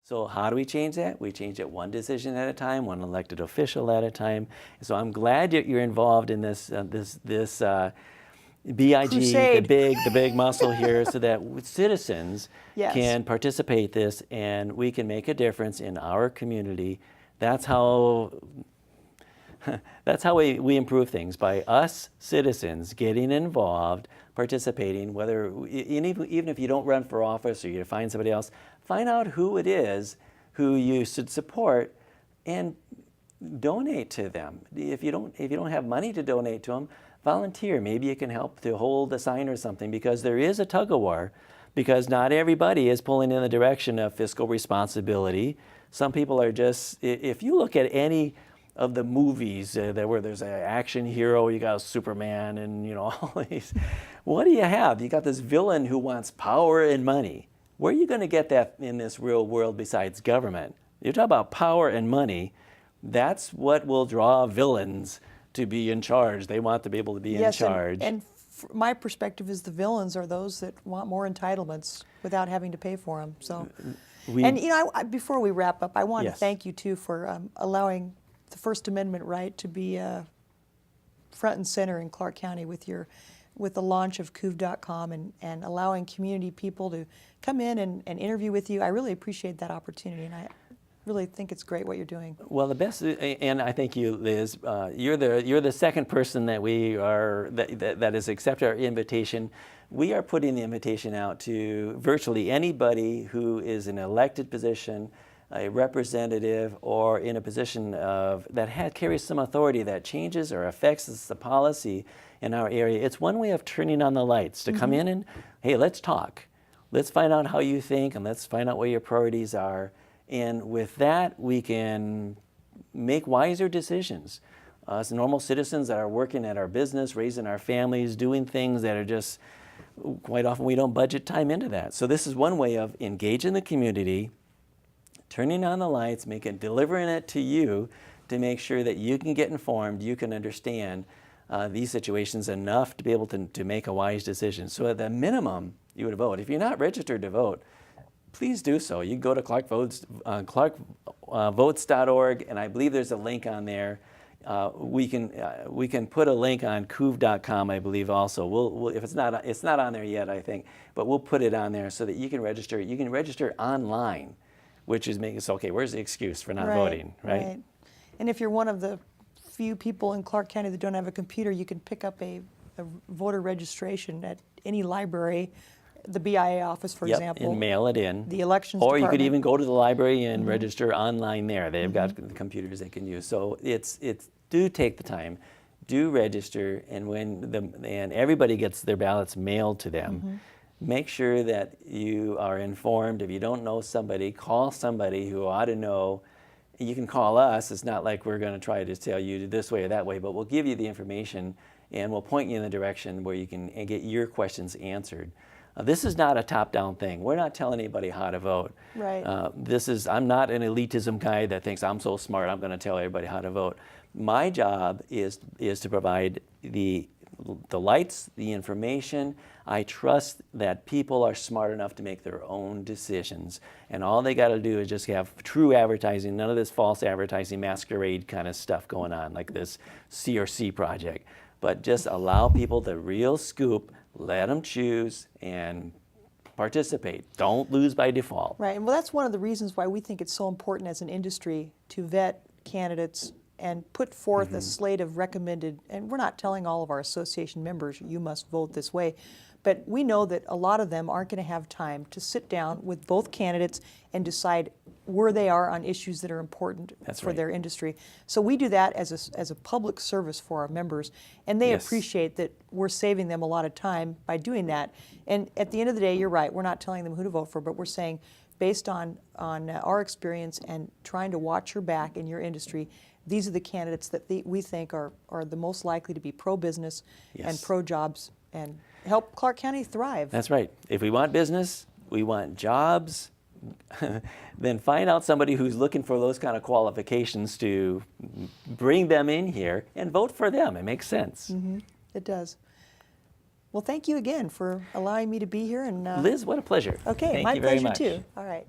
So how do we change that? We change it one decision at a time, one elected official at a time. So I'm glad that you're involved in this BIG, Crusade. the big muscle here, so that citizens Yes. can participate this and we can make a difference in our community. That's how we improve things, by us citizens getting involved, participating, even if you don't run for office or you find somebody else, find out who it is who you should support and donate to them. If you don't have money to donate to them, volunteer. Maybe you can help to hold a sign or something, because there is a tug of war, because not everybody is pulling in the direction of fiscal responsibility. Some people are just, if you look at any of the movies where there's an action hero, you got Superman and all these, what do you have? You got this villain who wants power and money. Where are you going to get that in this real world besides government? You talk about power and money, that's what will draw villains to be in charge. They want to be able to be in charge. And my perspective is the villains are those that want more entitlements without having to pay for them. So, before we wrap up, I want to thank you too for allowing the First Amendment right to be front and center in Clark County with the launch of CUV.com and allowing community people to come in and interview with you. I really appreciate that opportunity, and I really think it's great what you're doing. Well, the best, and I thank you, Liz. You're the second person that has accepted our invitation. We are putting the invitation out to virtually anybody who is in an elected position, a representative, or in a position that carries some authority that changes or affects the policy in our area. It's one way of turning on the lights to come in and, hey, let's talk. Let's find out how you think, and let's find out what your priorities are. And with that, we can make wiser decisions. As normal citizens that are working at our business, raising our families, doing things that are just, quite often we don't budget time into that. So this is one way of engaging the community, turning on the lights, delivering it to you to make sure that you can get informed, you can understand these situations enough to be able to make a wise decision. So at the minimum, you would vote. If you're not registered to vote, please do so. You can go to clarkvotes.org, and I believe there's a link on there. We can put a link on CUV.com, I believe, also. If it's not on there yet, I think, but we'll put it on there so that you can register. You can register online, which is making it so, okay, where's the excuse for not voting, right? And if you're one of the few people in Clark County that don't have a computer, you can pick up a voter registration at any library, the BIA office, for example. And mail it in. The elections Or department. you could even go to the library and register online there. They've got computers they can use. So do take the time, do register, and everybody gets their ballots mailed to them. Make sure that you are informed. If you don't know somebody, call somebody who ought to know. You can call us. It's not like we're going to try to tell you this way or that way, but we'll give you the information and we'll point you in the direction where you can get your questions answered. This is not a top-down thing. We're not telling anybody how to vote. Right. I'm not an elitism guy that thinks I'm so smart, I'm going to tell everybody how to vote. My job is to provide the lights, the information. I trust that people are smart enough to make their own decisions. And all they got to do is just have true advertising, none of this false advertising masquerade kind of stuff going on, like this CRC project. But just allow people the real scoop, let them choose, and participate. Don't lose by default. Right, and well, that's one of the reasons why we think it's so important as an industry to vet candidates and put forth a slate of recommended, and we're not telling all of our association members, you must vote this way, but we know that a lot of them aren't going to have time to sit down with both candidates and decide where they are on issues that are important for their industry. So we do that as a public service for our members, and they appreciate that we're saving them a lot of time by doing that. And at the end of the day, you're right, we're not telling them who to vote for, but we're saying, based on our experience and trying to watch your back in your industry, these are the candidates that we think are the most likely to be pro-business and pro-jobs and help Clark County thrive. That's right. If we want business, we want jobs, then find out somebody who's looking for those kind of qualifications to bring them in here and vote for them. It makes sense. It does. Well, thank you again for allowing me to be here. And Liz, what a pleasure. Okay, thank my you very pleasure much. too. All right.